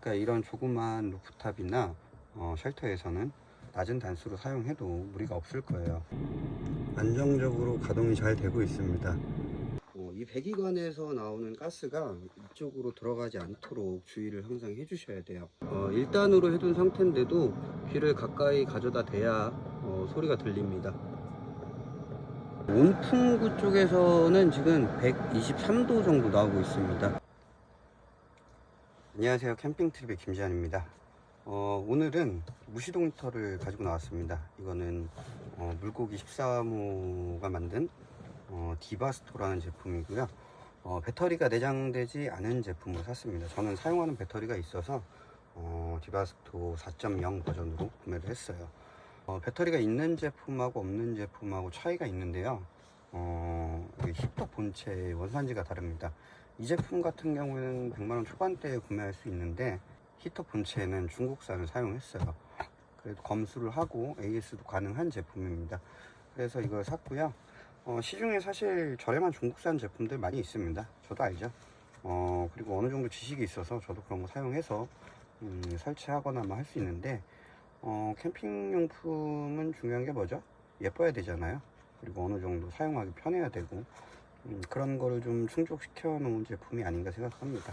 그러니까 이런 조그만 루프탑이나 쉘터에서는 낮은 단수로 사용해도 무리가 없을 거예요. 안정적으로 가동이 잘 되고 있습니다. 이 배기관에서 나오는 가스가 이쪽으로 들어가지 않도록 주의를 항상 해주셔야 돼요. 1단으로 해둔 상태인데도 귀를 가까이 가져다 대야 소리가 들립니다. 온풍구 쪽에서는 지금 123도 정도 나오고 있습니다. 안녕하세요, 캠핑트립의 김지한입니다. 오늘은 무시동 히터를 가지고 나왔습니다. 이거는 물고기 14호가 만든 디바스토라는 제품이고요. 배터리가 내장되지 않은 제품을 샀습니다. 저는 사용하는 배터리가 있어서 디바스토 4.0 버전으로 구매를 했어요. 배터리가 있는 제품하고 없는 제품하고 차이가 있는데요. 히터 본체의 원산지가 다릅니다. 이 제품 같은 경우에는 100만원 초반대에 구매할 수 있는데 히터 본체는 중국산을 사용했어요. 그래도 검수를 하고 AS도 가능한 제품입니다. 그래서 이걸 샀고요. 시중에 사실 저렴한 중국산 제품들 많이 있습니다. 저도 알죠. 그리고 어느 정도 지식이 있어서 저도 그런 거 사용해서 설치하거나 뭐 할 수 있는데 캠핑용품은 중요한 게 뭐죠? 예뻐야 되잖아요. 그리고 어느 정도 사용하기 편해야 되고 그런 거를 좀 충족시켜 놓은 제품이 아닌가 생각합니다.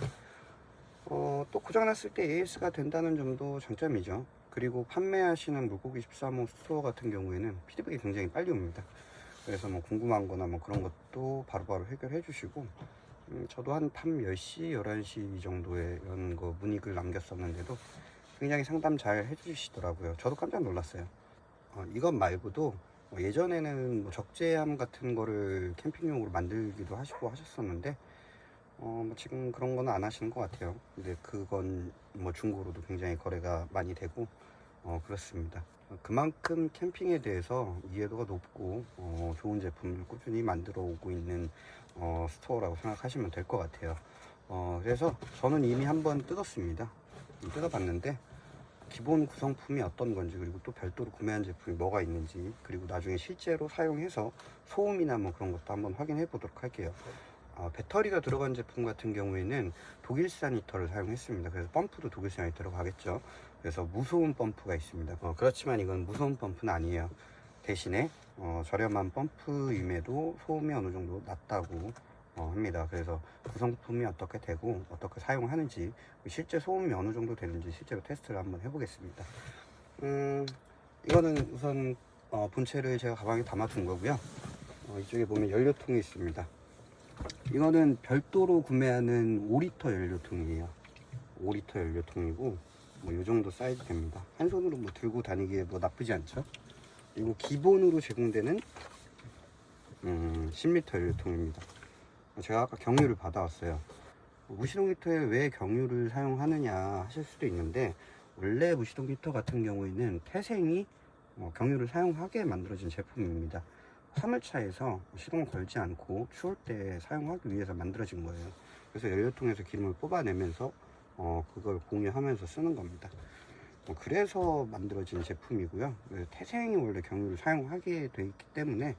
또 고장났을 때 AS가 된다는 점도 장점이죠. 그리고 판매하시는 물고기 13호 스토어 같은 경우에는 피드백이 굉장히 빨리 옵니다. 그래서 뭐 궁금한 거나 뭐 그런 것도 바로바로 해결해 주시고 저도 한 밤 10시, 11시 정도에 이런 거 문의글 남겼었는데도 굉장히 상담 잘 해주시더라고요. 저도 깜짝 놀랐어요. 이것 말고도 예전에는 뭐 적재함 같은 거를 캠핑용으로 만들기도 하시고 하셨었는데 뭐 지금 그런 거는 안 하시는 것 같아요. 근데 그건 뭐 중고로도 굉장히 거래가 많이 되고 그렇습니다. 그만큼 캠핑에 대해서 이해도가 높고 좋은 제품을 꾸준히 만들어 오고 있는 스토어라고 생각하시면 될 것 같아요. 그래서 저는 이미 한번 뜯었습니다. 뜯어봤는데 기본 구성품이 어떤 건지, 그리고 또 별도로 구매한 제품이 뭐가 있는지, 그리고 나중에 실제로 사용해서 소음이나 뭐 그런 것도 한번 확인해 보도록 할게요. 배터리가 들어간 제품 같은 경우에는 독일산 히터를 사용했습니다. 그래서 펌프도 독일산 히터로 가겠죠. 그래서 무소음 펌프가 있습니다. 그렇지만 이건 무소음 펌프는 아니에요. 대신에 저렴한 펌프임에도 소음이 어느 정도 낮다고 합니다. 그래서 구성품이 어떻게 되고 어떻게 사용하는지, 실제 소음이 어느 정도 되는지 실제로 테스트를 한번 해보겠습니다. 이거는 우선 본체를 제가 가방에 담아둔 거고요. 이쪽에 보면 연료통이 있습니다. 이거는 별도로 구매하는 5리터 연료통이에요. 5리터 연료통이고 뭐 이 정도 사이즈 됩니다. 한 손으로 뭐 들고 다니기에 뭐 나쁘지 않죠. 그리고 기본으로 제공되는 10리터 연료통입니다. 제가 아까 경유를 받아왔어요. 무시동 히터에 왜 경유를 사용하느냐 하실 수도 있는데, 원래 무시동 히터 같은 경우에는 태생이 경유를 사용하게 만들어진 제품입니다. 화물차에서 시동을 걸지 않고 추울 때 사용하기 위해서 만들어진 거예요. 그래서 연료통에서 기름을 뽑아내면서 그걸 공유하면서 쓰는 겁니다. 그래서 만들어진 제품이고요. 태생이 원래 경유를 사용하게 돼 있기 때문에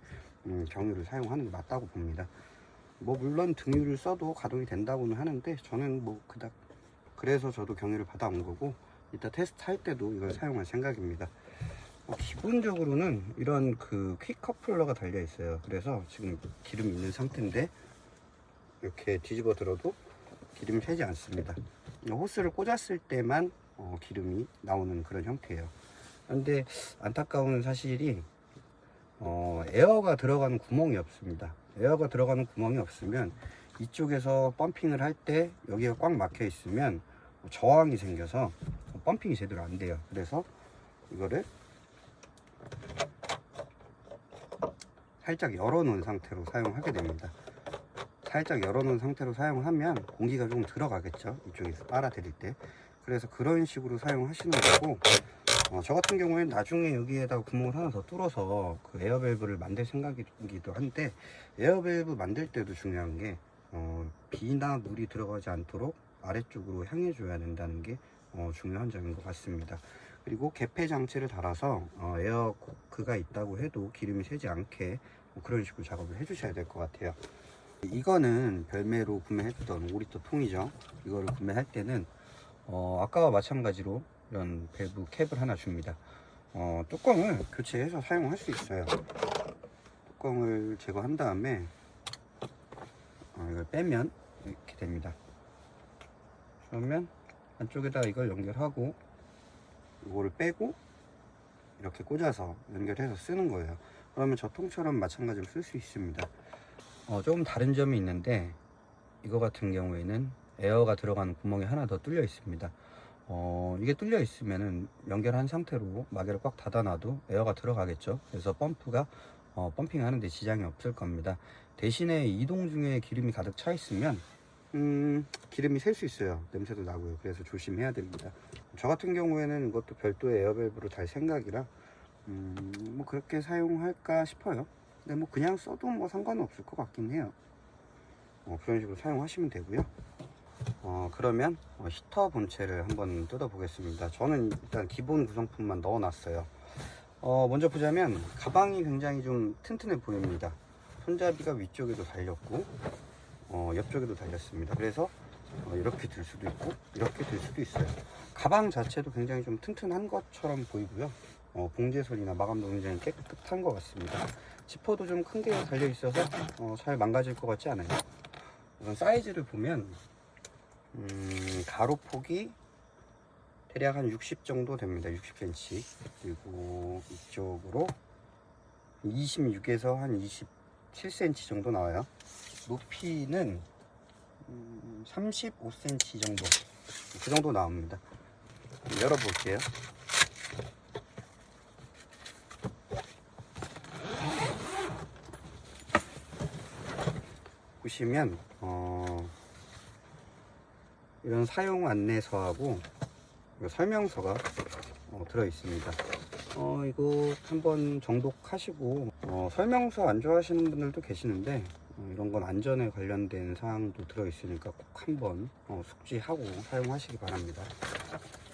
경유를 사용하는 게 맞다고 봅니다. 뭐 물론 등유를 써도 가동이 된다고는 하는데 저는 뭐 그닥, 그래서 저도 경유를 받아온 거고 이따 테스트 할 때도 이걸 사용할 생각입니다. 기본적으로는 이런 그 퀵 커플러가 달려 있어요. 그래서 지금 기름이 있는 상태인데 이렇게 뒤집어 들어도 기름이 새지 않습니다. 호스를 꽂았을 때만 기름이 나오는 그런 형태예요. 그런데 안타까운 사실이 에어가 들어가는 구멍이 없습니다. 에어가 들어가는 구멍이 없으면 이쪽에서 펌핑을 할 때 여기가 꽉 막혀 있으면 저항이 생겨서 펌핑이 제대로 안 돼요. 그래서 이거를 살짝 열어놓은 상태로 사용하게 됩니다. 살짝 열어놓은 상태로 사용하면 공기가 좀 들어가겠죠, 이쪽에서 빨아들일 때. 그래서 그런 식으로 사용하시는 거고, 저 같은 경우에는 나중에 여기에다가 구멍을 하나 더 뚫어서 그 에어밸브를 만들 생각이기도 한데, 에어밸브 만들 때도 중요한 게 비나 물이 들어가지 않도록 아래쪽으로 향해 줘야 된다는 게 중요한 점인 것 같습니다. 그리고 개폐 장치를 달아서 에어코크가 있다고 해도 기름이 새지 않게 그런 식으로 작업을 해 주셔야 될 것 같아요. 이거는 별매로 구매했던 5리터 통이죠. 이거를 구매할 때는 아까와 마찬가지로 이런 밸브 캡을 하나 줍니다. 뚜껑을 교체해서 사용할 수 있어요. 뚜껑을 제거한 다음에 이걸 빼면 이렇게 됩니다. 그러면 안쪽에다 이걸 연결하고 이거를 빼고 이렇게 꽂아서 연결해서 쓰는 거예요. 그러면 저 통처럼 마찬가지로 쓸 수 있습니다. 조금 다른 점이 있는데 이거 같은 경우에는 에어가 들어가는 구멍이 하나 더 뚫려 있습니다. 이게 뚫려 있으면은 연결한 상태로 마개를 꽉 닫아놔도 에어가 들어가겠죠. 그래서 펌프가 펌핑 하는데 지장이 없을 겁니다. 대신에 이동 중에 기름이 가득 차 있으면 기름이 셀 수 있어요. 냄새도 나고요. 그래서 조심해야 됩니다. 저 같은 경우에는 이것도 별도의 에어밸브로 달 생각이라 뭐 그렇게 사용할까 싶어요. 근데 뭐 그냥 써도 뭐 상관은 없을 것 같긴 해요. 그런 식으로 사용하시면 되고요. 그러면 히터 본체를 한번 뜯어 보겠습니다. 저는 일단 기본 구성품만 넣어 놨어요. 먼저 보자면 가방이 굉장히 좀 튼튼해 보입니다. 손잡이가 위쪽에도 달렸고 옆쪽에도 달렸습니다. 그래서 이렇게 들 수도 있고 이렇게 들 수도 있어요. 가방 자체도 굉장히 좀 튼튼한 것처럼 보이고요. 봉제선이나 마감도 굉장히 깨끗한 것 같습니다. 지퍼도 좀 큰 게 달려 있어서 잘 망가질 것 같지 않아요. 우선 사이즈를 보면 가로폭이 대략 한 60 정도 됩니다. 60cm. 그리고 이쪽으로 26에서 한 27cm 정도 나와요. 높이는 35cm 정도, 그 정도 나옵니다. 열어볼게요. 보시면 이런 사용 안내서하고 설명서가 들어 있습니다. 이거 한번 정독하시고 설명서 안 좋아하시는 분들도 계시는데 이런 건 안전에 관련된 사항도 들어 있으니까 꼭 한번 숙지하고 사용하시기 바랍니다.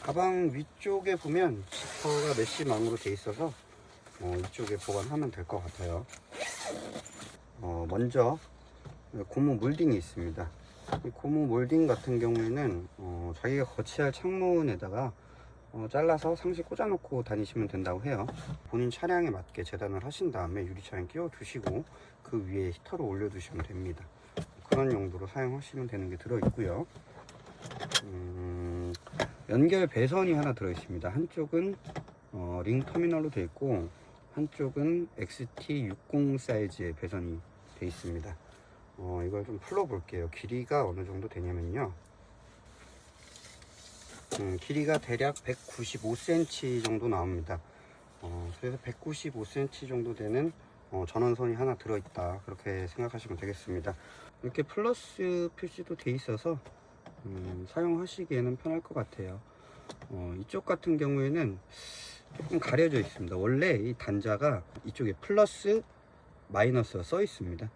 가방 위쪽에 보면 지퍼가 메쉬망으로 되어 있어서 이쪽에 보관하면 될 것 같아요. 먼저 고무 몰딩이 있습니다. 이 고무 몰딩 같은 경우에는 자기가 거치할 창문에다가 잘라서 상시 꽂아 놓고 다니시면 된다고 해요. 본인 차량에 맞게 재단을 하신 다음에 유리창에 끼워 두시고 그 위에 히터를 올려 두시면 됩니다. 그런 용도로 사용하시면 되는 게 들어 있고요. 연결 배선이 하나 들어 있습니다. 한쪽은 링 터미널로 되어 있고 한쪽은 XT60 사이즈의 배선이 되어 있습니다. 이걸 좀 풀어 볼게요. 길이가 어느 정도 되냐면요, 길이가 대략 195cm 정도 나옵니다. 그래서 195cm 정도 되는 전원선이 하나 들어있다, 그렇게 생각하시면 되겠습니다. 이렇게 플러스 표시도 돼 있어서 사용하시기에는 편할 것 같아요. 이쪽 같은 경우에는 조금 가려져 있습니다. 원래 이 단자가 이쪽에 플러스 마이너스가 써 있습니다.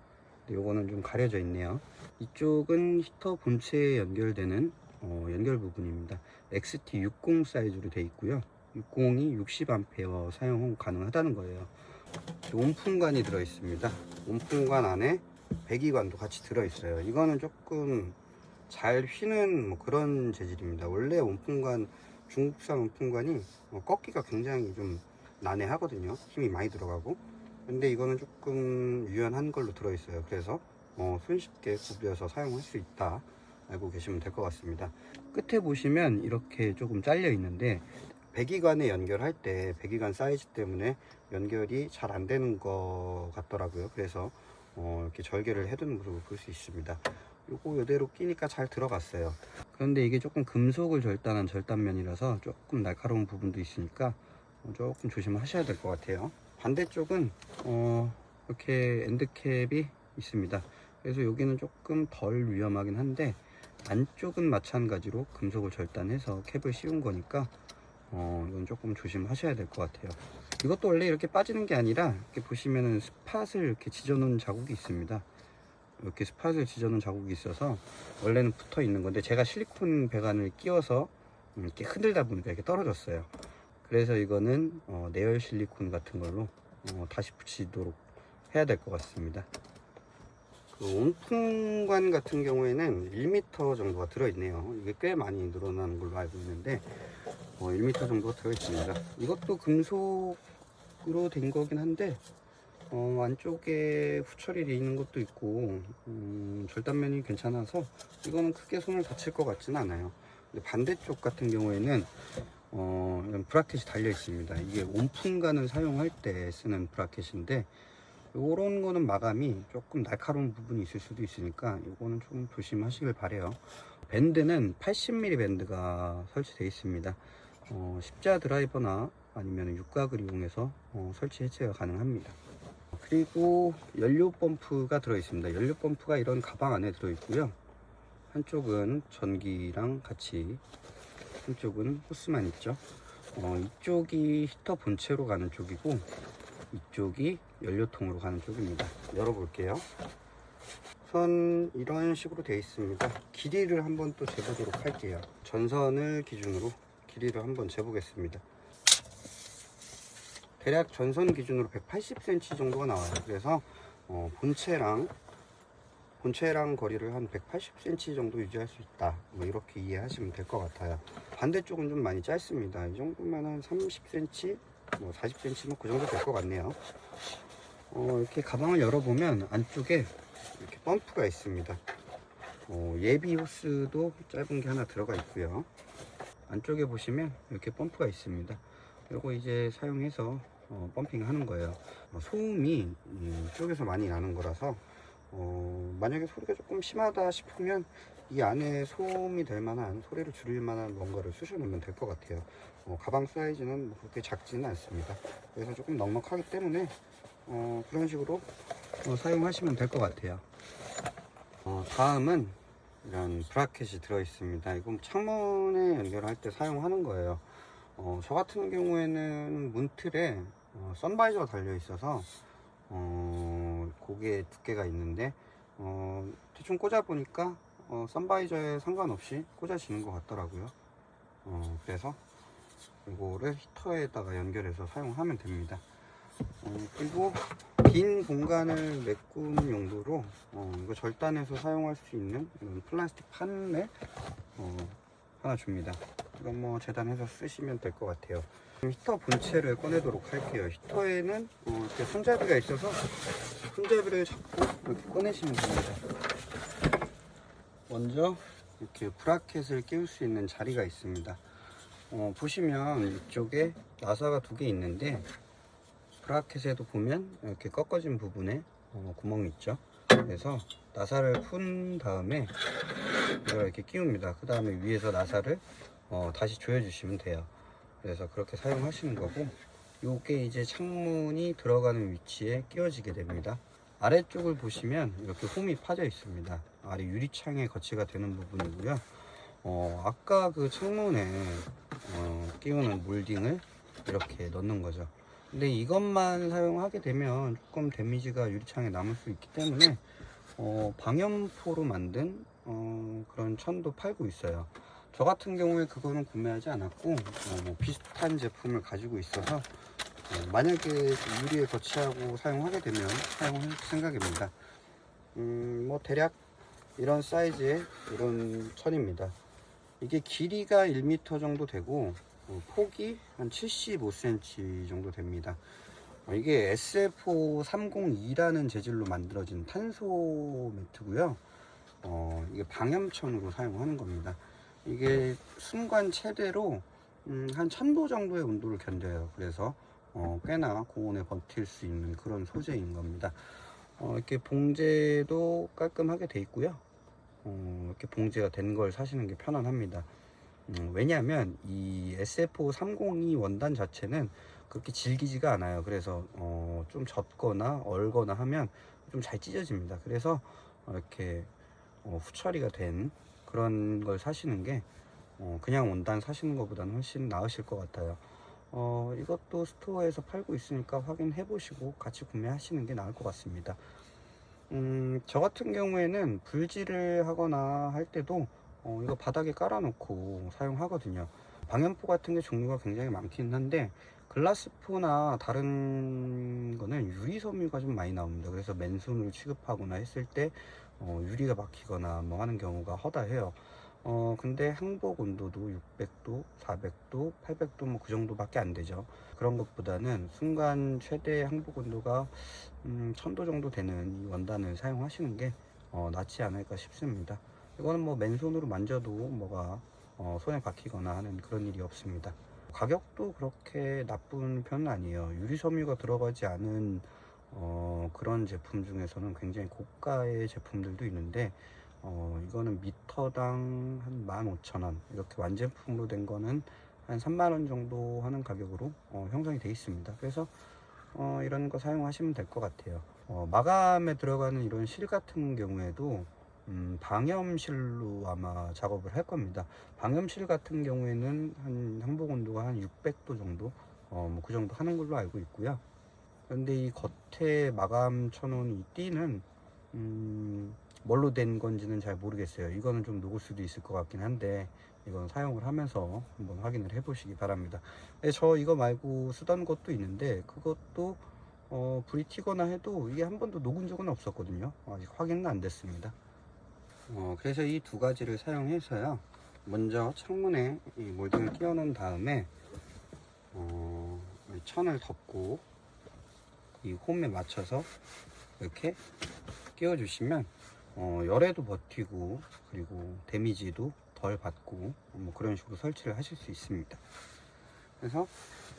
요거는 좀 가려져 있네요. 이쪽은 히터 본체에 연결되는 연결 부분입니다. XT60 사이즈로 되어 있고요. 60이 60A 사용 가능하다는 거예요. 온풍관이 들어 있습니다. 온풍관 안에 배기관도 같이 들어 있어요. 이거는 조금 잘 휘는 뭐 그런 재질입니다. 원래 온풍관, 중국산 온풍관이 꺾기가 굉장히 좀 난해하거든요. 힘이 많이 들어가고. 근데 이거는 조금 유연한 걸로 들어 있어요. 그래서 손쉽게 구부려서 사용할 수 있다, 알고 계시면 될 것 같습니다. 끝에 보시면 이렇게 조금 잘려 있는데 배기관에 연결할 때 배기관 사이즈 때문에 연결이 잘 안 되는 것 같더라고요. 그래서 이렇게 절개를 해두는 모습을 볼 수 있습니다. 요거 이대로 끼니까 잘 들어갔어요. 그런데 이게 조금 금속을 절단한 절단면이라서 조금 날카로운 부분도 있으니까 조금 조심하셔야 될 것 같아요. 반대쪽은 이렇게 엔드캡이 있습니다. 그래서 여기는 조금 덜 위험하긴 한데 안쪽은 마찬가지로 금속을 절단해서 캡을 씌운 거니까 이건 조금 조심하셔야 될 것 같아요. 이것도 원래 이렇게 빠지는 게 아니라 이렇게 보시면은 스팟을 이렇게 지져 놓은 자국이 있습니다. 이렇게 스팟을 지져 놓은 자국이 있어서 원래는 붙어 있는 건데 제가 실리콘 배관을 끼워서 이렇게 흔들다 보니까 이렇게 떨어졌어요. 그래서 이거는 내열 실리콘 같은 걸로 다시 붙이도록 해야 될 것 같습니다. 그 온풍관 같은 경우에는 1m 정도가 들어있네요. 이게 꽤 많이 늘어나는 걸로 알고 있는데 1m 정도가 들어있습니다. 이것도 금속으로 된 거긴 한데 안쪽에 후처리 돼 있는 것도 있고 절단면이 괜찮아서 이거는 크게 손을 다칠 것 같지는 않아요. 근데 반대쪽 같은 경우에는 이런 브라켓이 달려 있습니다. 이게 온풍관을 사용할 때 쓰는 브라켓인데 요런 거는 마감이 조금 날카로운 부분이 있을 수도 있으니까 이거는 좀 조심하시길 바래요. 밴드는 80mm 밴드가 설치되어 있습니다. 십자 드라이버나 아니면 육각을 이용해서 설치 해체가 가능합니다. 그리고 연료 펌프가 들어 있습니다. 연료 펌프가 이런 가방 안에 들어 있고요. 한쪽은 전기랑 같이, 한쪽은 호스만 있죠. 이쪽이 히터 본체로 가는 쪽이고 이쪽이 연료통으로 가는 쪽입니다. 열어볼게요. 우선 이런 식으로 되어 있습니다. 길이를 한번 또 재보도록 할게요. 전선을 기준으로 길이를 한번 재보겠습니다. 대략 전선 기준으로 180cm 정도가 나와요. 그래서 본체랑 거리를 한 180cm 정도 유지할 수 있다, 뭐 이렇게 이해하시면 될 것 같아요. 반대쪽은 좀 많이 짧습니다. 이 정도면 한 30cm, 뭐 40cm 뭐 그 정도 될 것 같네요. 이렇게 가방을 열어보면 안쪽에 이렇게 펌프가 있습니다. 예비 호스도 짧은 게 하나 들어가 있고요. 안쪽에 보시면 이렇게 펌프가 있습니다. 이거 이제 사용해서 펌핑 하는 거예요. 소음이 이쪽에서 많이 나는 거라서 만약에 소리가 조금 심하다 싶으면 이 안에 소음이 될 만한, 소리를 줄일 만한 뭔가를 쑤셔 놓으면 될 것 같아요. 가방 사이즈는 뭐 그렇게 작지는 않습니다. 그래서 조금 넉넉하기 때문에 그런 식으로 사용하시면 될 것 같아요. 다음은 이런 브라켓이 들어 있습니다. 이건 창문에 연결할 때 사용하는 거예요. 저 같은 경우에는 문틀에 선바이저가 달려 있어서 고개 두께가 있는데 대충 꽂아 보니까 선바이저에 상관없이 꽂아지는 것 같더라고요. 그래서 이거를 히터에다가 연결해서 사용하면 됩니다. 그리고 빈 공간을 메꾸는 용도로 이거 절단해서 사용할 수 있는 이런 플라스틱 판을 하나 줍니다. 이건 뭐 재단해서 쓰시면 될 것 같아요. 히터 본체를 꺼내도록 할게요. 히터에는 이렇게 손잡이가 있어서 손잡이를 잡고 이렇게 꺼내시면 됩니다. 먼저 이렇게 브라켓을 끼울 수 있는 자리가 있습니다. 보시면 이쪽에 나사가 두 개 있는데 브라켓에도 보면 이렇게 꺾어진 부분에 구멍이 있죠. 그래서 나사를 푼 다음에 이걸 이렇게 끼웁니다. 그 다음에 위에서 나사를 다시 조여주시면 돼요. 그래서 그렇게 사용하시는 거고, 요게 이제 창문이 들어가는 위치에 끼워지게 됩니다. 아래쪽을 보시면 이렇게 홈이 파져 있습니다. 아래 유리창에 거치가 되는 부분이고요. 아까 그 창문에 끼우는 몰딩을 이렇게 넣는 거죠. 근데 이것만 사용하게 되면 조금 데미지가 유리창에 남을 수 있기 때문에 방염포로 만든 그런 천도 팔고 있어요. 저 같은 경우에 그거는 구매하지 않았고 뭐 비슷한 제품을 가지고 있어서 만약에 유리에 거치하고 사용하게 되면 사용할 생각입니다. 뭐 대략 이런 사이즈의 이런 천입니다. 이게 길이가 1m 정도 되고 폭이 한 75cm 정도 됩니다. 이게 SF5-302라는 재질로 만들어진 탄소 매트고요. 이게 방염천으로 사용하는 겁니다. 이게 순간 최대로 한 1000도 정도의 온도를 견뎌요. 그래서 꽤나 고온에 버틸 수 있는 그런 소재인 겁니다. 이렇게 봉제도 깔끔하게 돼 있고요. 이렇게 봉제가 된 걸 사시는 게 편안합니다. 왜냐하면 이 SF5-302 원단 자체는 그렇게 질기지가 않아요. 그래서 좀 젖거나 얼거나 하면 좀 잘 찢어집니다. 그래서 이렇게 후처리가 된 그런 걸 사시는 게 그냥 원단 사시는 것보다는 훨씬 나으실 것 같아요. 이것도 스토어에서 팔고 있으니까 확인해 보시고 같이 구매하시는 게 나을 것 같습니다. 저 같은 경우에는 불질을 하거나 할 때도 이거 바닥에 깔아 놓고 사용하거든요. 방염포 같은 게 종류가 굉장히 많긴 한데 글라스포나 다른 거는 유리 섬유가 좀 많이 나옵니다. 그래서 맨손으로 취급하거나 했을 때 유리가 막히거나 뭐 하는 경우가 허다해요. 근데 항복 온도도 600도, 400도, 800도 뭐 그 정도밖에 안 되죠. 그런 것보다는 순간 최대 항복 온도가 1000도 정도 되는 이 원단을 사용하시는 게 낫지 않을까 싶습니다. 이거는 뭐 맨손으로 만져도 뭐가 손에 박히거나 하는 그런 일이 없습니다. 가격도 그렇게 나쁜 편은 아니에요. 유리 섬유가 들어가지 않은 그런 제품 중에서는 굉장히 고가의 제품들도 있는데 이거는 미터당 한 15,000원, 이렇게 완제품으로 된 거는 한 3만원 정도 하는 가격으로 형성이 되어 있습니다. 그래서 이런 거 사용하시면 될 것 같아요. 마감에 들어가는 이런 실 같은 경우에도 방염실로 아마 작업을 할 겁니다. 방염실 같은 경우에는 한 항복 온도가 한 600도 정도, 뭐 그 정도 하는 걸로 알고 있고요. 그런데 이 겉에 마감 쳐놓은 이 띠는 뭘로 된 건지는 잘 모르겠어요. 이거는 좀 녹을 수도 있을 것 같긴 한데 이건 사용을 하면서 한번 확인을 해 보시기 바랍니다. 저 이거 말고 쓰던 것도 있는데 그것도 불이 튀거나 해도 이게 한 번도 녹은 적은 없었거든요. 아직 확인은 안 됐습니다. 그래서 이 두 가지를 사용해서요, 먼저 창문에 이 몰딩을 끼워 놓은 다음에 천을 덮고 이 홈에 맞춰서 이렇게 끼워 주시면 열에도 버티고 그리고 데미지도 덜 받고 뭐 그런 식으로 설치를 하실 수 있습니다. 그래서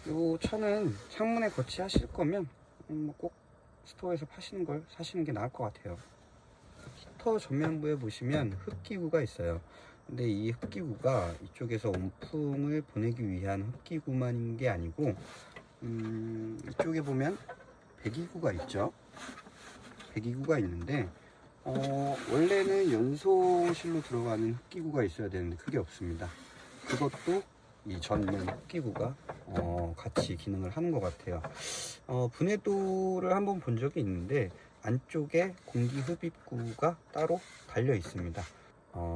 이 천은 창문에 거치하실 거면 꼭 스토어에서 파시는 걸 사시는 게 나을 것 같아요. 히터 전면부에 보시면 흡기구가 있어요. 근데 이 흡기구가 이쪽에서 온풍을 보내기 위한 흡기구만인 게 아니고 이쪽에 보면 배기구가 있죠. 배기구가 있는데 원래는 연소실로 들어가는 흡기구가 있어야 되는데 그게 없습니다. 그것도 이 전면 흡기구가 같이 기능을 하는 것 같아요. 분해도를 한번 본 적이 있는데 안쪽에 공기 흡입구가 따로 달려 있습니다.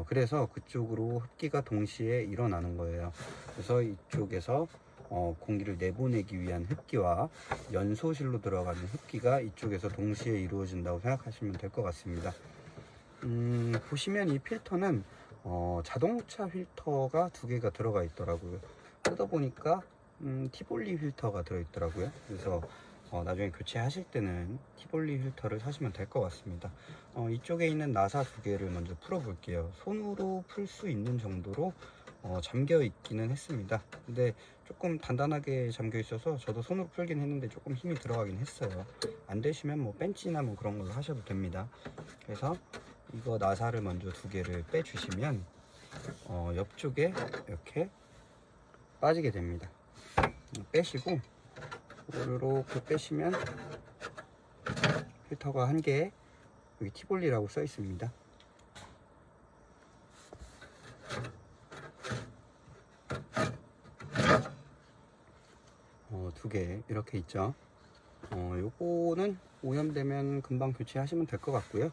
그래서 그쪽으로 흡기가 동시에 일어나는 거예요. 그래서 이쪽에서 공기를 내보내기 위한 흡기와 연소실로 들어가는 흡기가 이쪽에서 동시에 이루어진다고 생각하시면 될 것 같습니다. 보시면 이 필터는 자동차 필터가 두 개가 들어가 있더라고요. 뜯어보니까 티볼리 필터가 들어있더라고요. 그래서 나중에 교체하실 때는 티볼리 필터를 사시면 될 것 같습니다. 이쪽에 있는 나사 두 개를 먼저 풀어 볼게요. 손으로 풀 수 있는 정도로 잠겨 있기는 했습니다. 근데 조금 단단하게 잠겨 있어서 저도 손으로 풀긴 했는데 조금 힘이 들어가긴 했어요. 안 되시면 뭐 벤치나 뭐 그런 걸로 하셔도 됩니다. 그래서 이거 나사를 먼저 두 개를 빼 주시면 옆쪽에 이렇게 빠지게 됩니다. 빼시고 이렇게 빼시면 필터가 한 개, 여기 티볼리라고 써 있습니다. 두 개 이렇게 있죠. 요거는 오염되면 금방 교체하시면 될 것 같고요.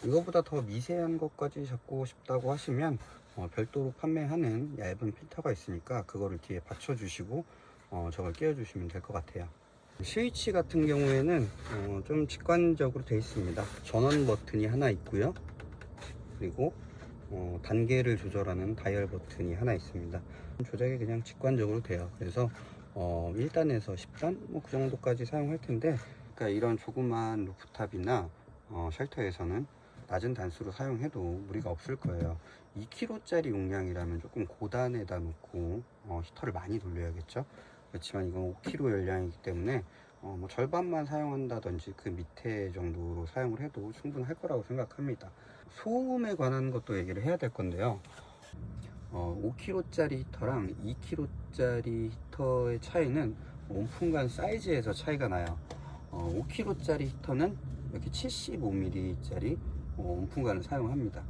이거보다 더 미세한 것까지 잡고 싶다고 하시면 별도로 판매하는 얇은 필터가 있으니까 그거를 뒤에 받쳐 주시고 저걸 끼워 주시면 될 것 같아요. 스위치 같은 경우에는 좀 직관적으로 되어 있습니다. 전원 버튼이 하나 있고요. 그리고 단계를 조절하는 다이얼 버튼이 하나 있습니다. 조작이 그냥 직관적으로 돼요. 그래서 1단에서 10단 뭐 그 정도까지 사용할 텐데, 그러니까 이런 조그만 루프탑이나 쉘터에서는 낮은 단수로 사용해도 무리가 없을 거예요. 2kg짜리 용량이라면 조금 고단에다 놓고 히터를 많이 돌려야겠죠. 그렇지만 이건 5kg 열량이기 때문에 뭐 절반만 사용한다든지 그 밑에 정도로 사용을 해도 충분할 거라고 생각합니다. 소음에 관한 것도 얘기를 해야 될 건데요. 5kg짜리 히터랑 2kg짜리 히터의 차이는 온풍관 사이즈에서 차이가 나요. 5kg짜리 히터는 이렇게 75mm짜리 온풍관을 사용합니다.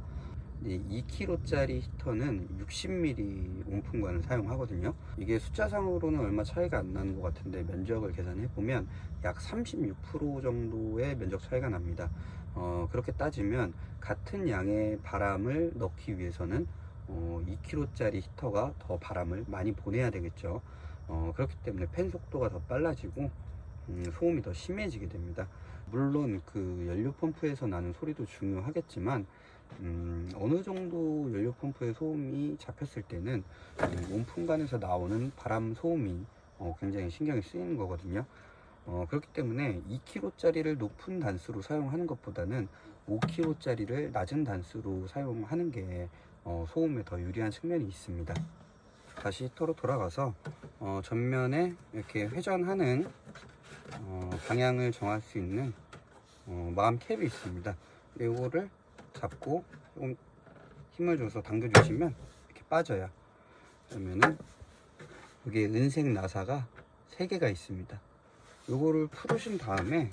2kg짜리 히터는 60mm 온풍관을 사용하거든요. 이게 숫자상으로는 얼마 차이가 안 나는 것 같은데 면적을 계산해 보면 약 36% 정도의 면적 차이가 납니다. 그렇게 따지면 같은 양의 바람을 넣기 위해서는 2kg짜리 히터가 더 바람을 많이 보내야 되겠죠. 그렇기 때문에 팬 속도가 더 빨라지고 소음이 더 심해지게 됩니다. 물론 그 연료 펌프에서 나는 소리도 중요하겠지만 어느 정도 연료 펌프의 소음이 잡혔을 때는 온풍관에서 나오는 바람 소음이 굉장히 신경이 쓰이는 거거든요. 그렇기 때문에 2kg짜리를 높은 단수로 사용하는 것보다는 5kg짜리를 낮은 단수로 사용하는 게 소음에 더 유리한 측면이 있습니다. 다시 히터로 돌아가서 전면에 이렇게 회전하는 방향을 정할 수 있는 마감 캡이 있습니다. 이거를 잡고 조금 힘을 줘서 당겨 주시면 이렇게 빠져요. 그러면은 여기에 은색 나사가 3개가 있습니다. 요거를 풀으신 다음에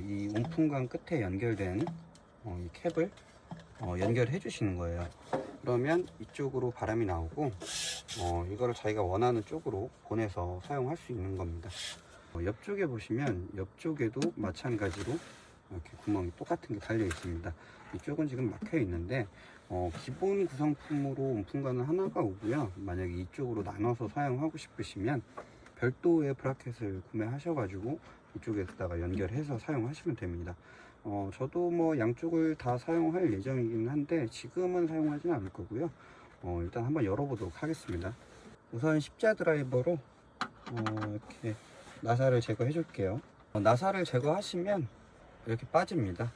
이 온풍관 끝에 연결된 이 캡을 연결해 주시는 거예요. 그러면 이쪽으로 바람이 나오고 이거를 자기가 원하는 쪽으로 보내서 사용할 수 있는 겁니다. 옆쪽에 보시면 옆쪽에도 마찬가지로 이렇게 구멍이 똑같은 게 달려 있습니다. 이쪽은 지금 막혀 있는데 기본 구성품으로 온풍관은 하나가 오고요. 만약에 이쪽으로 나눠서 사용하고 싶으시면 별도의 브라켓을 구매하셔가지고 이쪽에다가 연결해서 사용하시면 됩니다. 저도 뭐 양쪽을 다 사용할 예정이긴 한데 지금은 사용하지는 않을 거고요. 일단 한번 열어보도록 하겠습니다. 우선 십자 드라이버로 이렇게 나사를 제거해 줄게요. 나사를 제거하시면 이렇게 빠집니다.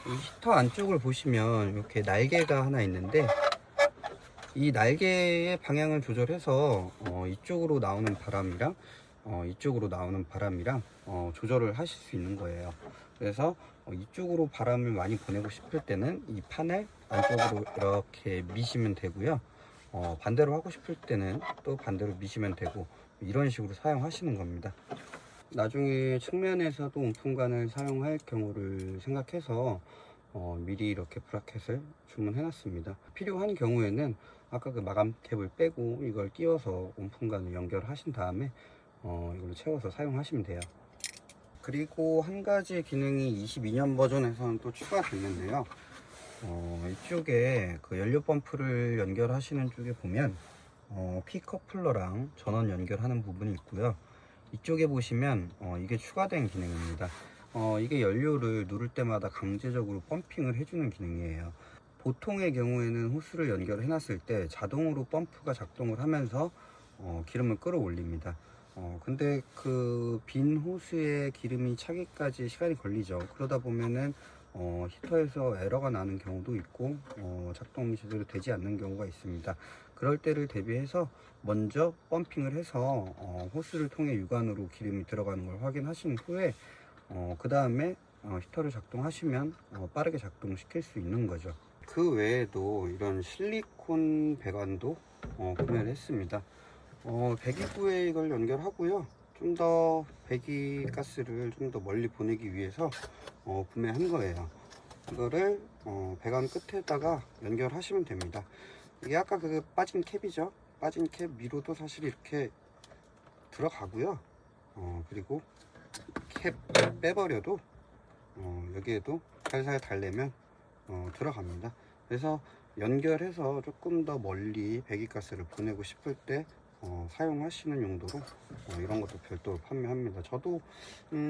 이 히터 안쪽을 보시면 이렇게 날개가 하나 있는데 이 날개의 방향을 조절해서 이쪽으로 나오는 바람이랑 이쪽으로 나오는 바람이랑 조절을 하실 수 있는 거예요. 그래서 이쪽으로 바람을 많이 보내고 싶을 때는 이 판을 안쪽으로 이렇게 미시면 되고요. 반대로 하고 싶을 때는 또 반대로 미시면 되고 이런 식으로 사용하시는 겁니다. 나중에 측면에서도 온풍관을 사용할 경우를 생각해서 미리 이렇게 브라켓을 주문해 놨습니다. 필요한 경우에는 아까 그 마감 캡을 빼고 이걸 끼워서 온풍관을 연결하신 다음에 이걸로 채워서 사용하시면 돼요. 그리고 한 가지 기능이 22년 버전에서는 또 추가됐는데요. 이쪽에 그 연료 펌프를 연결하시는 쪽에 보면 P커플러랑 전원 연결하는 부분이 있고요. 이쪽에 보시면 이게 추가된 기능입니다. 이게 연료를 누를 때마다 강제적으로 펌핑을 해주는 기능이에요. 보통의 경우에는 호스를 연결해 놨을 때 자동으로 펌프가 작동을 하면서 기름을 끌어올립니다. 근데 그 빈 호스에 기름이 차기까지 시간이 걸리죠. 그러다 보면은 히터에서 에러가 나는 경우도 있고 작동이 제대로 되지 않는 경우가 있습니다. 그럴 때를 대비해서 먼저 펌핑을 해서 호스를 통해 유관으로 기름이 들어가는 걸 확인하신 후에 그 다음에 히터를 작동하시면 빠르게 작동시킬 수 있는 거죠. 그 외에도 이런 실리콘 배관도 구매를 했습니다. 배기구에 이걸 연결하고요. 좀 더 배기가스를 좀 더 멀리 보내기 위해서 구매한 거예요. 이거를 배관 끝에다가 연결하시면 됩니다. 이게 아까 그 빠진 캡이죠. 빠진 캡 위로도 사실 이렇게 들어가고요. 그리고 캡 빼버려도 여기에도 살살 달래면 들어갑니다. 그래서 연결해서 조금 더 멀리 배기가스를 보내고 싶을 때 사용하시는 용도로 이런 것도 별도로 판매합니다. 저도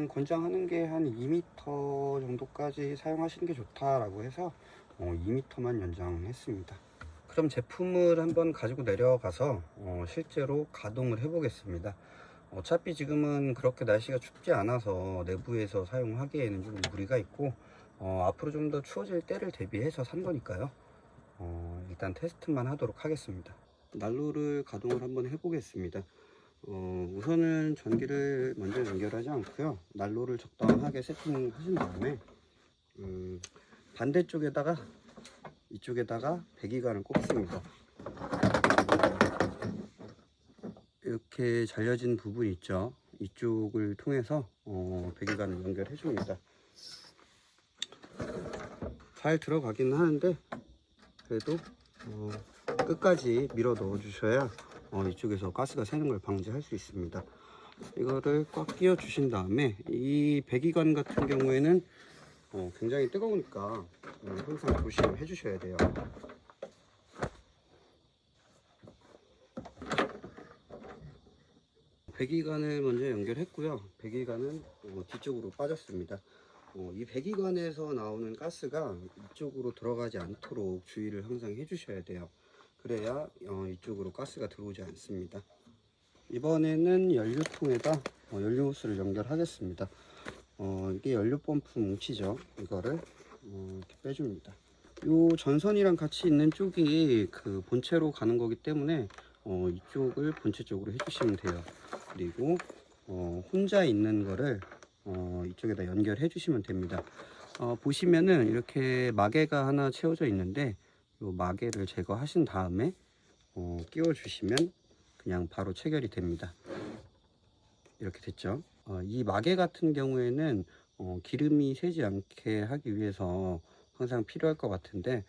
권장하는 게 한 2m 정도까지 사용하시는 게 좋다라고 해서 2m만 연장했습니다. 그럼 제품을 한번 가지고 내려가서 실제로 가동을 해 보겠습니다. 어차피 지금은 그렇게 날씨가 춥지 않아서 내부에서 사용하기에는 좀 무리가 있고 앞으로 좀 더 추워질 때를 대비해서 산 거니까요. 일단 테스트만 하도록 하겠습니다. 난로를 가동을 한번 해 보겠습니다. 우선은 전기를 먼저 연결하지 않고요. 난로를 적당하게 세팅하신 다음에 반대쪽에다가 이쪽에다가 배기관을 꼽습니다. 이렇게 잘려진 부분 있죠. 이쪽을 통해서 배기관을 연결해 줍니다. 잘 들어가긴 하는데 그래도 끝까지 밀어 넣어 주셔야 이쪽에서 가스가 새는 걸 방지할 수 있습니다. 이거를 꽉 끼워 주신 다음에 이 배기관 같은 경우에는 굉장히 뜨거우니까 항상 조심해 주셔야 돼요. 배기관을 먼저 연결했고요. 배기관은 뒤쪽으로 빠졌습니다. 이 배기관에서 나오는 가스가 이쪽으로 들어가지 않도록 주의를 항상 해주셔야 돼요. 그래야 이쪽으로 가스가 들어오지 않습니다. 이번에는 연료통에다 연료 호스를 연결하겠습니다. 이게 연료 펌프 뭉치죠. 이거를 이렇게 빼줍니다. 이 전선이랑 같이 있는 쪽이 그 본체로 가는 거기 때문에 이쪽을 본체 쪽으로 해주시면 돼요. 그리고 혼자 있는 거를 이쪽에다 연결해 주시면 됩니다. 보시면은 이렇게 마개가 하나 채워져 있는데 이 마개를 제거하신 다음에 끼워 주시면 그냥 바로 체결이 됩니다. 이렇게 됐죠. 이 마개 같은 경우에는 기름이 새지 않게 하기 위해서 항상 필요할 것 같은데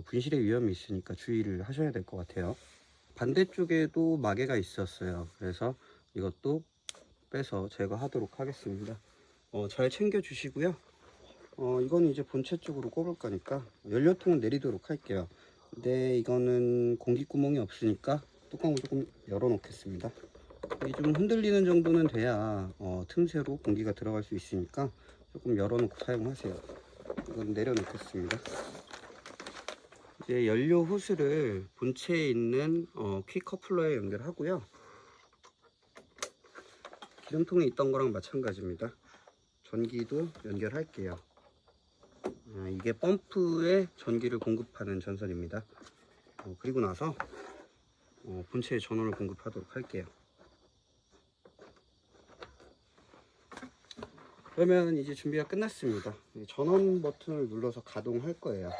분실의 위험이 있으니까 주의를 하셔야 될 것 같아요. 반대쪽에도 마개가 있었어요. 그래서 이것도 빼서 제거하도록 하겠습니다. 잘 챙겨 주시고요. 이거는 이제 본체 쪽으로 꼽을 거니까 연료통을 내리도록 할게요. 근데 이거는 공기구멍이 없으니까 뚜껑을 조금 열어 놓겠습니다. 좀 흔들리는 정도는 돼야 틈새로 공기가 들어갈 수 있으니까 조금 열어 놓고 사용하세요. 이건 내려 놓겠습니다. 이제 연료 호스를 본체에 있는 퀵 커플러에 연결하고요. 기름통에 있던 거랑 마찬가지입니다. 전기도 연결할게요. 이게 펌프에 전기를 공급하는 전선입니다. 그리고 나서 본체에 전원을 공급하도록 할게요. 그러면 이제 준비가 끝났습니다. 전원 버튼을 눌러서 가동할 거예요.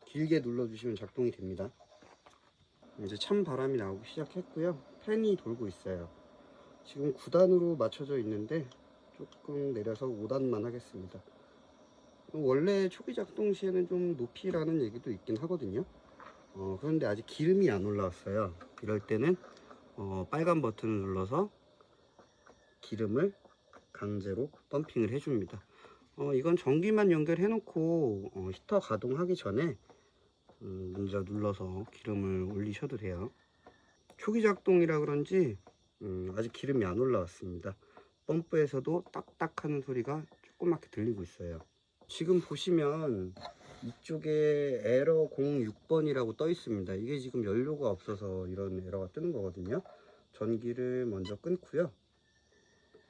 길게 눌러주시면 작동이 됩니다. 이제 찬 바람이 나오기 시작했고요. 팬이 돌고 있어요. 지금 9단으로 맞춰져 있는데 조금 내려서 5단만 하겠습니다. 원래 초기 작동 시에는 좀 높이라는 얘기도 있긴 하거든요. 그런데 아직 기름이 안 올라왔어요. 이럴 때는 빨간 버튼을 눌러서 기름을 강제로 펌핑을 해줍니다. 이건 전기만 연결해 놓고 히터 가동하기 전에 먼저 눌러서 기름을 올리셔도 돼요. 초기 작동이라 그런지 아직 기름이 안 올라왔습니다. 펌프에서도 딱딱하는 소리가 조그맣게 들리고 있어요. 지금 보시면 이쪽에 에러 06번이라고 떠 있습니다. 이게 지금 연료가 없어서 이런 에러가 뜨는 거거든요. 전기를 먼저 끊고요.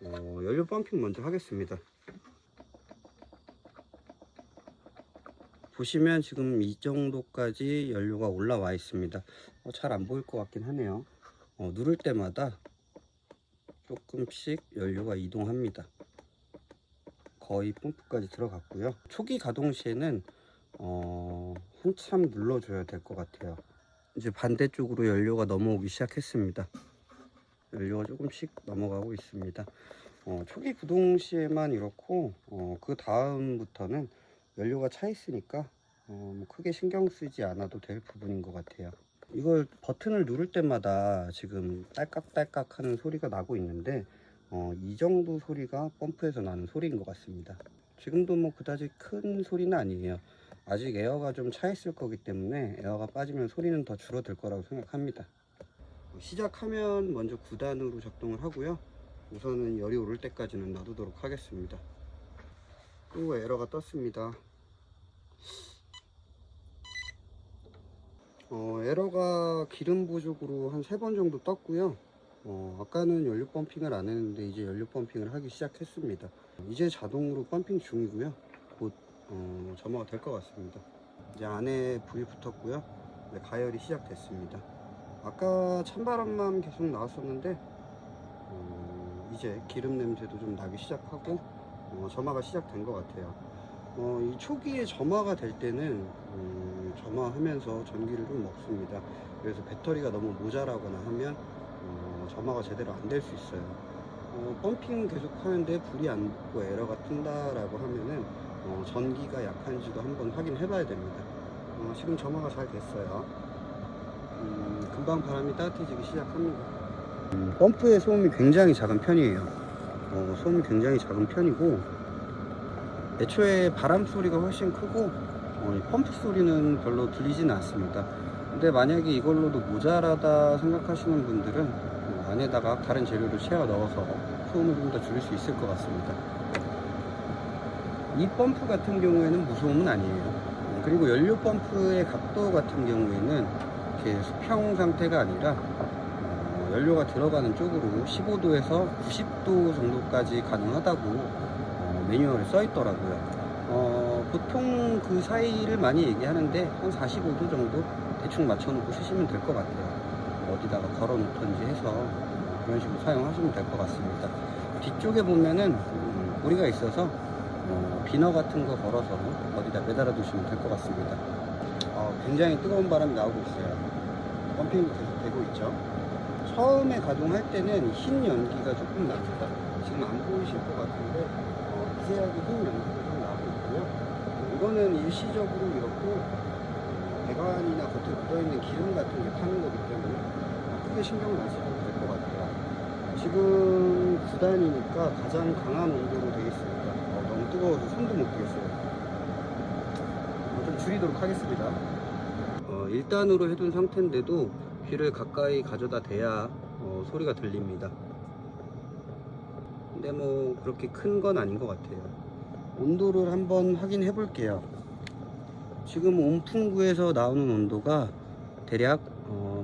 연료 펌핑 먼저 하겠습니다. 보시면 지금 이 정도까지 연료가 올라와 있습니다. 잘 안 보일 것 같긴 하네요. 누를 때마다 조금씩 연료가 이동합니다. 거의 펌프까지 들어갔고요. 초기 가동 시에는 한참 눌러줘야 될 것 같아요. 이제 반대쪽으로 연료가 넘어오기 시작했습니다. 연료가 조금씩 넘어가고 있습니다. 초기 구동 시에만 이렇고 그 다음부터는 연료가 차 있으니까 크게 신경 쓰지 않아도 될 부분인 것 같아요. 이걸 버튼을 누를 때마다 지금 딸깍딸깍 하는 소리가 나고 있는데 이 정도 소리가 펌프에서 나는 소리인 것 같습니다. 지금도 뭐 그다지 큰 소리는 아니에요. 아직 에어가 좀 차 있을 거기 때문에 에어가 빠지면 소리는 더 줄어들 거라고 생각합니다. 시작하면 먼저 9단으로 작동을 하고요. 우선은 열이 오를 때까지는 놔두도록 하겠습니다. 또 에러가 떴습니다. 에러가 기름 부족으로 한 3번 정도 떴고요. 아까는 연료 펌핑을 안 했는데 이제 연료 펌핑을 하기 시작했습니다. 이제 자동으로 펌핑 중이고요. 곧 점화가 될 것 같습니다. 이제 안에 불이 붙었고요. 가열이 시작됐습니다. 아까 찬바람만 계속 나왔었는데 이제 기름 냄새도 좀 나기 시작하고 점화가 시작된 것 같아요. 이 초기에 점화가 될 때는 점화하면서 전기를 좀 먹습니다. 그래서 배터리가 너무 모자라거나 하면 점화가 제대로 안 될 수 있어요. 펌핑 계속 하는데 불이 안 붙고 에러가 뜬다라고 하면은 전기가 약한지도 한번 확인해 봐야 됩니다. 지금 점화가 잘 됐어요. 금방 바람이 따뜻해지기 시작합니다. 펌프의 소음이 굉장히 작은 편이에요. 소음이 굉장히 작은 편이고 애초에 바람 소리가 훨씬 크고 펌프 소리는 별로 들리지는 않습니다. 근데 만약에 이걸로도 모자라다 생각하시는 분들은 안에다가 다른 재료를 채워 넣어서 소음을 좀 더 줄일 수 있을 것 같습니다. 이 펌프 같은 경우에는 무소음은 아니에요. 그리고 연료 펌프의 각도 같은 경우에는 이렇게 수평 상태가 아니라 연료가 들어가는 쪽으로 15도에서 90도 정도까지 가능하다고 매뉴얼에 써 있더라고요. 보통 그 사이를 많이 얘기하는데 한 45도 정도 대충 맞춰놓고 쓰시면 될 것 같아요. 어디다가 걸어 놓던지 해서 그런 식으로 사용하시면 될 것 같습니다. 뒤쪽에 보면은 고리가 있어서 비너 같은 거 걸어서 어디다 매달아 두시면 될 것 같습니다. 굉장히 뜨거운 바람이 나오고 있어요. 펌핑이 계속 되고 있죠. 처음에 가동할 때는 흰 연기가 조금 납니다. 지금 안 보이실 것 같은데 미세하게 흰 연기가 좀 나고 있고요. 이거는 일시적으로 이렇게 배관이나 겉에 묻어있는 기름 같은 게 타는 거기 때문에 크게 신경을 안 쓰셔도 될 것 같아요. 지금 9단이니까 가장 강한 온도로 되어 있습니다. 너무 뜨거워서 손도 못 대겠어요. 좀 줄이도록 하겠습니다. 1단으로 해둔 상태인데도 귀를 가까이 가져다 대야 소리가 들립니다. 근데 뭐 그렇게 큰 건 아닌 것 같아요. 온도를 한번 확인해 볼게요. 지금 온풍구에서 나오는 온도가 대략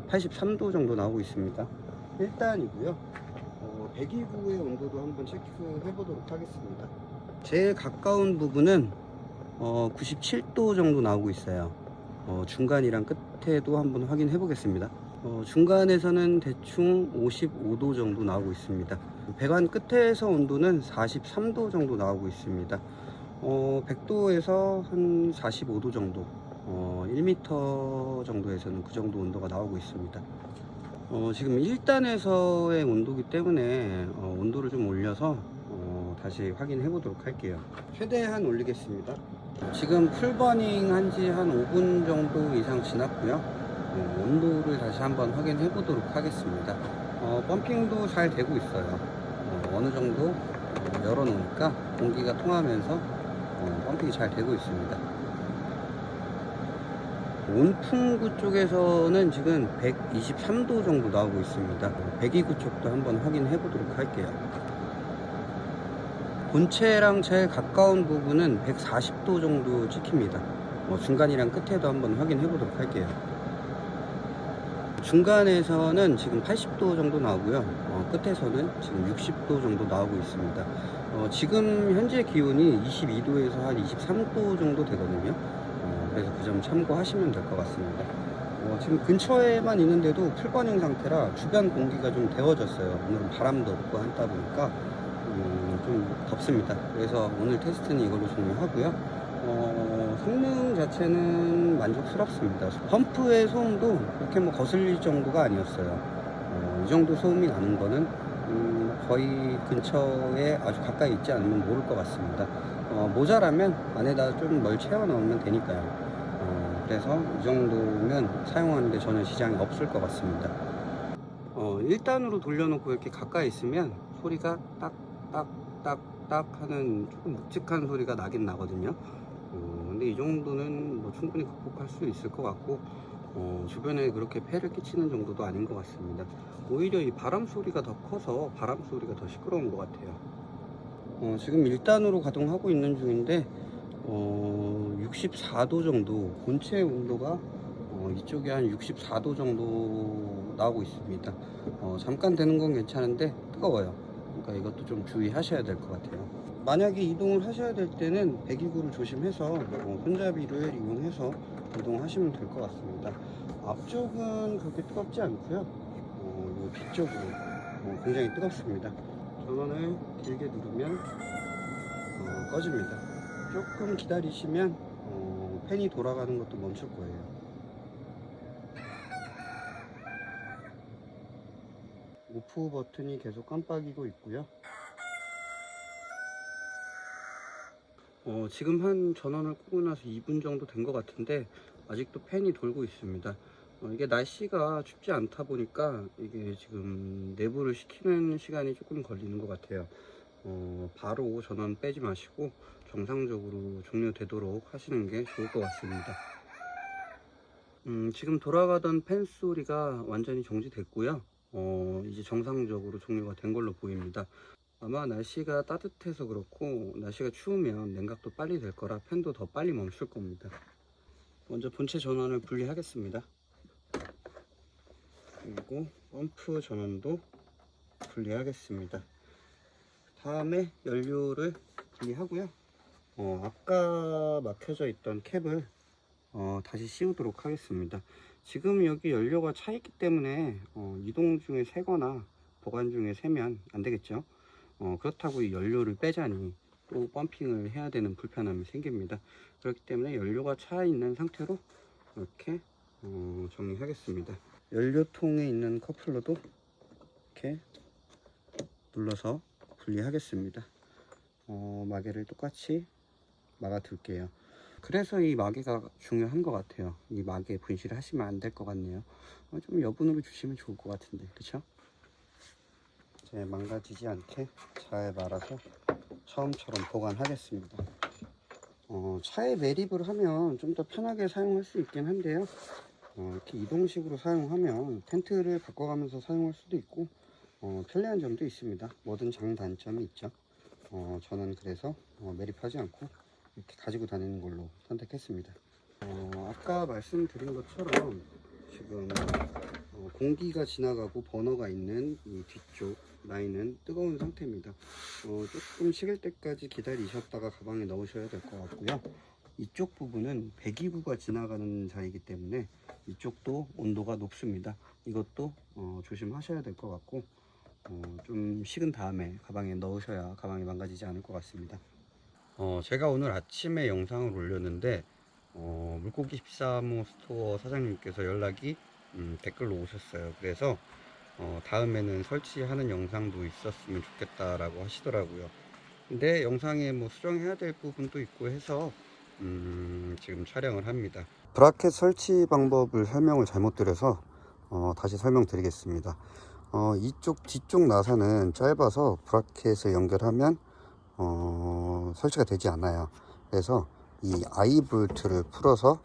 83도 정도 나오고 있습니다. 1단이고요. 배기구의 온도도 한번 체크해 보도록 하겠습니다. 제일 가까운 부분은 97도 정도 나오고 있어요. 중간이랑 끝에도 한번 확인해 보겠습니다. 중간에서는 대충 55도 정도 나오고 있습니다. 배관 끝에서 온도는 43도 정도 나오고 있습니다. 100도에서 한 45도 정도, 1m 정도에서는 그 정도 온도가 나오고 있습니다. 지금 1단에서의 온도기 때문에 온도를 좀 올려서 다시 확인해 보도록 할게요. 최대한 올리겠습니다. 지금 풀버닝 한지 한 5분 정도 이상 지났고요. 온도를 다시 한번 확인해 보도록 하겠습니다. 펌핑도 잘 되고 있어요. 어느 정도 열어 놓으니까 공기가 통하면서 펌핑이 잘 되고 있습니다. 온풍구 쪽에서는 지금 123도 정도 나오고 있습니다. 배기구 쪽도 한번 확인해 보도록 할게요. 본체랑 제일 가까운 부분은 140도 정도 찍힙니다. 중간이랑 끝에도 한번 확인해 보도록 할게요. 중간에서는 지금 80도 정도 나오고요. 끝에서는 지금 60도 정도 나오고 있습니다. 지금 현재 기온이 22도에서 한 23도 정도 되거든요. 그래서 그 점 참고하시면 될 것 같습니다. 지금 근처에만 있는데도 풀버닝 상태라 주변 공기가 좀 데워졌어요. 오늘은 바람도 없고 하다 보니까 좀 덥습니다. 그래서 오늘 테스트는 이걸로 종료하고요. 성능 자체는 만족스럽습니다. 펌프의 소음도 그렇게 뭐 거슬릴 정도가 아니었어요. 이 정도 소음이 나는 거는 거의 근처에 아주 가까이 있지 않으면 모를 것 같습니다. 모자라면 안에다 좀 뭘 채워 넣으면 되니까요. 그래서 이 정도면 사용하는데 전혀 지장이 없을 것 같습니다. 1단으로 돌려놓고 이렇게 가까이 있으면 소리가 딱딱딱딱 하는 조금 묵직한 소리가 나긴 나거든요. 근데 이 정도는 뭐 충분히 극복할 수 있을 것 같고 주변에 그렇게 폐를 끼치는 정도도 아닌 것 같습니다. 오히려 이 바람 소리가 더 커서 바람 소리가 더 시끄러운 것 같아요. 지금 1단으로 가동하고 있는 중인데 64도 정도, 본체 온도가 이쪽에 한 64도 정도 나오고 있습니다. 잠깐 되는 건 괜찮은데 뜨거워요. 그러니까 이것도 좀 주의하셔야 될 것 같아요. 만약에 이동을 하셔야 될 때는 배기구를 조심해서 손잡이를 이용해서 이동하시면 될 것 같습니다. 앞쪽은 그렇게 뜨겁지 않고요. 이 뒤쪽으로 굉장히 뜨겁습니다. 전원을 길게 누르면 꺼집니다. 조금 기다리시면 팬이 돌아가는 것도 멈출 거예요. 오프 버튼이 계속 깜빡이고 있고요. 지금 한 전원을 끄고 나서 2분 정도 된 것 같은데 아직도 팬이 돌고 있습니다. 이게 날씨가 춥지 않다 보니까 이게 지금 내부를 식히는 시간이 조금 걸리는 것 같아요. 바로 전원 빼지 마시고 정상적으로 종료되도록 하시는 게 좋을 것 같습니다. 지금 돌아가던 팬 소리가 완전히 정지됐고요. 이제 정상적으로 종료가 된 걸로 보입니다. 아마 날씨가 따뜻해서 그렇고 날씨가 추우면 냉각도 빨리 될 거라 팬도 더 빨리 멈출 겁니다. 먼저 본체 전원을 분리하겠습니다. 그리고 펌프 전원도 분리하겠습니다. 다음에 연료를 분리하고요. 아까 막혀져 있던 캡을 다시 씌우도록 하겠습니다. 지금 여기 연료가 차 있기 때문에 이동 중에 새거나 보관 중에 새면 안 되겠죠. 그렇다고 이 연료를 빼자니 또 펌핑을 해야 되는 불편함이 생깁니다. 그렇기 때문에 연료가 차 있는 상태로 이렇게 정리하겠습니다. 연료통에 있는 커플러도 이렇게 눌러서 분리하겠습니다. 마개를 똑같이 막아 둘게요. 그래서 이 마개가 중요한 것 같아요. 이 마개 분실을 하시면 안 될 것 같네요. 좀 여분으로 주시면 좋을 것 같은데, 그렇죠? 이제 망가지지 않게 잘 말아서 처음처럼 보관하겠습니다. 차에 매립을 하면 좀 더 편하게 사용할 수 있긴 한데요. 이렇게 이동식으로 사용하면 텐트를 바꿔가면서 사용할 수도 있고 편리한 점도 있습니다. 뭐든 장단점이 있죠. 저는 그래서 매립하지 않고 이렇게 가지고 다니는 걸로 선택했습니다. 아까 말씀드린 것처럼 지금 공기가 지나가고 버너가 있는 이 뒤쪽 라인은 뜨거운 상태입니다. 조금 식을 때까지 기다리셨다가 가방에 넣으셔야 될 것 같고요. 이쪽 부분은 배기구가 지나가는 자리이기 때문에 이쪽도 온도가 높습니다. 이것도 조심하셔야 될 것 같고 좀 식은 다음에 가방에 넣으셔야 가방이 망가지지 않을 것 같습니다. 제가 오늘 아침에 영상을 올렸는데 물고기 13호 스토어 사장님께서 연락이 댓글로 오셨어요. 그래서 다음에는 설치하는 영상도 있었으면 좋겠다라고 하시더라고요. 근데 영상에 뭐 수정해야 될 부분도 있고 해서 지금 촬영을 합니다. 브라켓 설치 방법을 설명을 잘못 드려서 다시 설명드리겠습니다. 이쪽 뒤쪽 나사는 짧아서 브라켓을 연결하면 설치가 되지 않아요. 그래서 이 아이볼트를 풀어서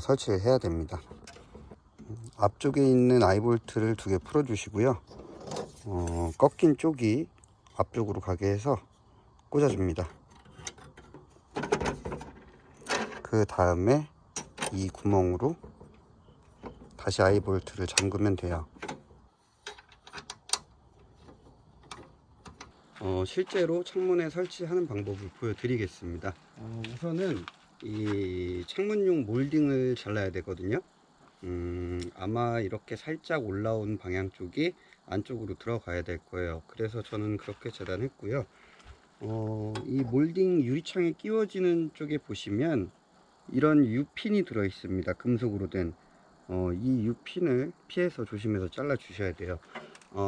설치를 해야 됩니다. 앞쪽에 있는 아이볼트를 2개 풀어 주시고요. 꺾인 쪽이 앞쪽으로 가게 해서 꽂아 줍니다. 그 다음에 이 구멍으로 다시 아이볼트를 잠그면 돼요. 실제로 창문에 설치하는 방법을 보여드리겠습니다. 우선은 이 창문용 몰딩을 잘라야 되거든요. 아마 이렇게 살짝 올라온 방향 쪽이 안쪽으로 들어가야 될 거예요. 그래서 저는 그렇게 재단했고요. 이 몰딩 유리창에 끼워지는 쪽에 보시면 이런 U핀이 들어 있습니다. 금속으로 된 이 U핀을 피해서 조심해서 잘라 주셔야 돼요.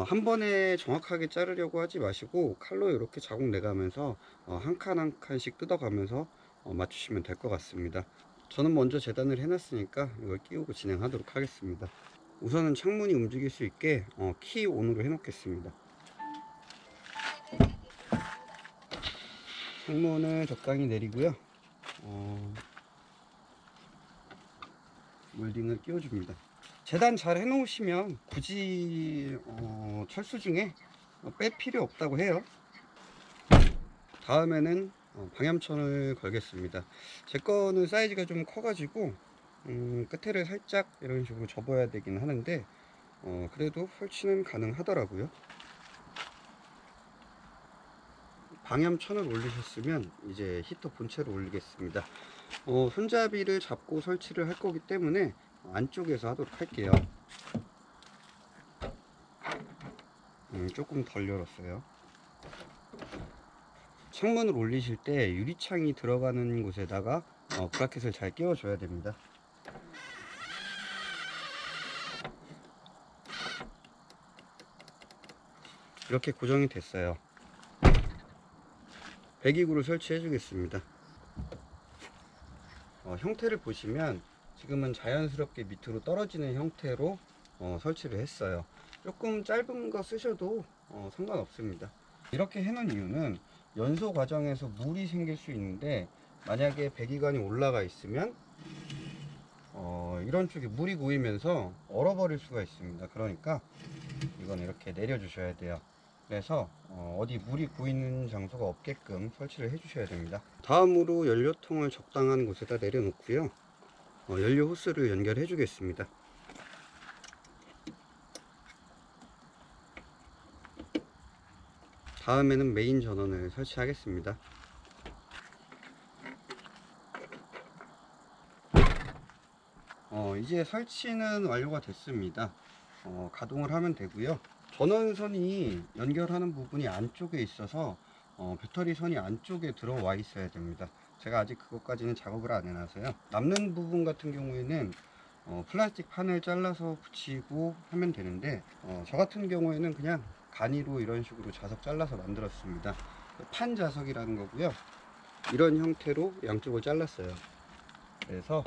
한 번에 정확하게 자르려고 하지 마시고 칼로 이렇게 자국 내가면서 한 칸 한 칸씩 뜯어가면서 맞추시면 될 것 같습니다. 저는 먼저 재단을 해놨으니까 이걸 끼우고 진행하도록 하겠습니다. 우선은 창문이 움직일 수 있게 키 온으로 해 놓겠습니다. 창문을 적당히 내리고요. 몰딩을 끼워줍니다. 재단 잘 해놓으시면 굳이 철수 중에 뺄 필요 없다고 해요. 다음에는 방염천을 걸겠습니다. 제 거는 사이즈가 좀 커가지고 끝에를 살짝 이런 식으로 접어야 되긴 하는데 그래도 설치는 가능하더라고요. 방염천을 올리셨으면 이제 히터 본체를 올리겠습니다. 손잡이를 잡고 설치를 할 거기 때문에 안쪽에서 하도록 할게요. 조금 덜 열었어요. 창문을 올리실 때 유리창이 들어가는 곳에다가 브라켓을 잘 끼워 줘야 됩니다. 이렇게 고정이 됐어요. 배기구를 설치해 주겠습니다. 형태를 보시면 지금은 자연스럽게 밑으로 떨어지는 형태로 설치를 했어요. 조금 짧은 거 쓰셔도 상관없습니다. 이렇게 해놓은 이유는 연소 과정에서 물이 생길 수 있는데 만약에 배기관이 올라가 있으면 이런 쪽에 물이 고이면서 얼어버릴 수가 있습니다. 그러니까 이건 이렇게 내려주셔야 돼요. 그래서 어디 물이 고이는 장소가 없게끔 설치를 해 주셔야 됩니다. 다음으로 연료통을 적당한 곳에다 내려놓고요. 연료 호스를 연결해 주겠습니다. 다음에는 메인 전원을 설치하겠습니다. 이제 설치는 완료가 됐습니다. 가동을 하면 되고요. 전원선이 연결하는 부분이 안쪽에 있어서 배터리 선이 안쪽에 들어와 있어야 됩니다. 제가 아직 그것까지는 작업을 안 해놔서요. 남는 부분 같은 경우에는 플라스틱 판을 잘라서 붙이고 하면 되는데 저 같은 경우에는 그냥 간이로 이런 식으로 자석 잘라서 만들었습니다. 판 자석이라는 거고요. 이런 형태로 양쪽을 잘랐어요. 그래서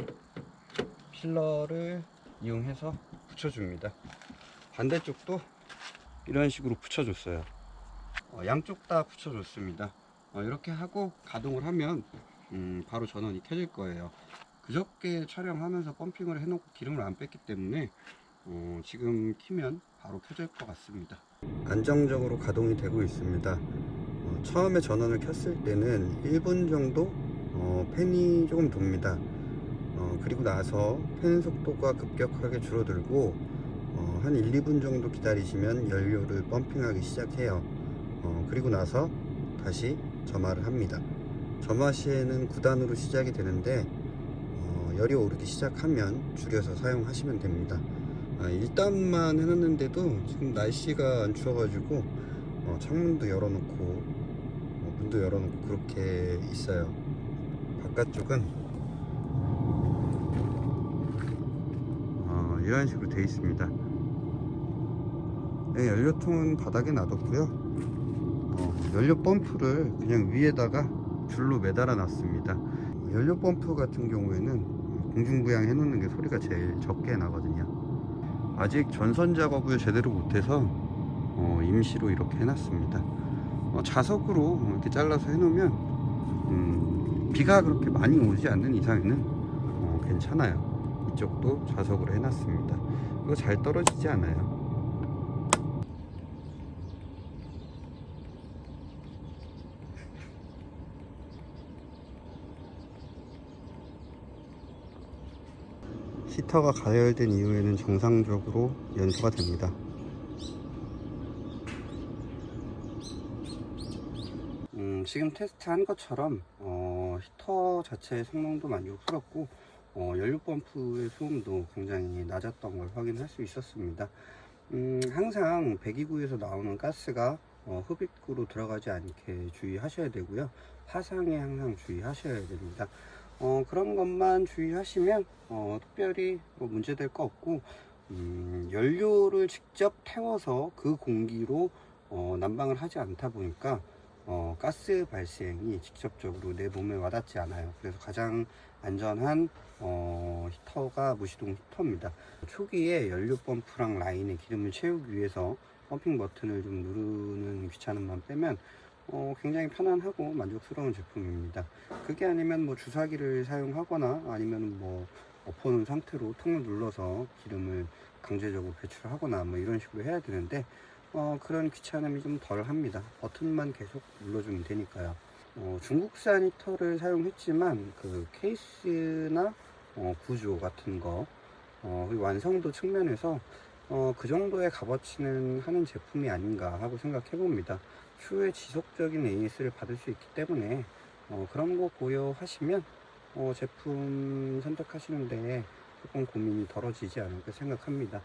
필러를 이용해서 붙여줍니다. 반대쪽도 이런 식으로 붙여줬어요. 양쪽 다 붙여줬습니다. 이렇게 하고 가동을 하면 바로 전원이 켜질 거예요. 그저께 촬영하면서 펌핑을 해놓고 기름을 안 뺐기 때문에 지금 키면 바로 켜질 것 같습니다. 안정적으로 가동이 되고 있습니다. 처음에 전원을 켰을 때는 1분 정도 팬이 조금 돕니다. 그리고 나서 팬 속도가 급격하게 줄어들고 한 1, 2분 정도 기다리시면 연료를 펌핑하기 시작해요. 그리고 나서 다시 점화를 합니다. 점화 시에는 9단으로 시작이 되는데 열이 오르기 시작하면 줄여서 사용하시면 됩니다. 1단만 해놨는데도 지금 날씨가 안 추워가지고 창문도 열어놓고 문도 열어놓고 그렇게 있어요. 바깥쪽은 이런 식으로 되어 있습니다. 네, 연료통은 바닥에 놔뒀고요. 연료 펌프를 그냥 위에다가 줄로 매달아 놨습니다. 연료 펌프 같은 경우에는 공중부양 해 놓는 게 소리가 제일 적게 나거든요. 아직 전선 작업을 제대로 못해서 임시로 이렇게 해놨습니다. 자석으로 이렇게 잘라서 해놓으면 비가 그렇게 많이 오지 않는 이상에는 괜찮아요. 이쪽도 자석으로 해놨습니다. 이거 잘 떨어지지 않아요. 히터가 가열된 이후에는 정상적으로 연소가 됩니다. 지금 테스트한 것처럼 히터 자체의 성능도 만족스럽고 연료 펌프의 소음도 굉장히 낮았던 걸 확인할 수 있었습니다. 항상 배기구에서 나오는 가스가 흡입구로 들어가지 않게 주의하셔야 되고요. 화상에 항상 주의하셔야 됩니다. 그런 것만 주의하시면 특별히 문제될 거 없고 연료를 직접 태워서 그 공기로 난방을 하지 않다 보니까 가스 발생이 직접적으로 내 몸에 와닿지 않아요. 그래서 가장 안전한 히터가 무시동 히터입니다. 초기에 연료 펌프랑 라인에 기름을 채우기 위해서 펌핑 버튼을 좀 누르는 귀찮음만 빼면 굉장히 편안하고 만족스러운 제품입니다. 그게 아니면 뭐 주사기를 사용하거나 아니면 뭐 엎어놓은 상태로 통을 눌러서 기름을 강제적으로 배출하거나 뭐 이런 식으로 해야 되는데 그런 귀찮음이 좀 덜 합니다. 버튼만 계속 눌러주면 되니까요. 중국산 히터를 사용했지만 그 케이스나 구조 같은 거 그리고 완성도 측면에서 그 정도의 값어치는 하는 제품이 아닌가 하고 생각해 봅니다. 추후에 지속적인 AS를 받을 수 있기 때문에 그런 거 고려하시면 제품 선택하시는데 조금 고민이 덜어지지 않을까 생각합니다.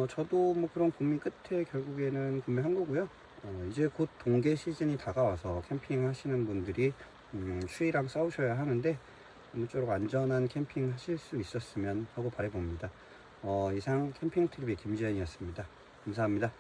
저도 뭐 그런 고민 끝에 결국에는 구매한 거고요. 이제 곧 동계 시즌이 다가와서 캠핑 하시는 분들이 추위랑 싸우셔야 하는데 아무쪼록 안전한 캠핑 하실 수 있었으면 하고 바라봅니다. 이상 캠핑 TV의 김지현이었습니다. 감사합니다.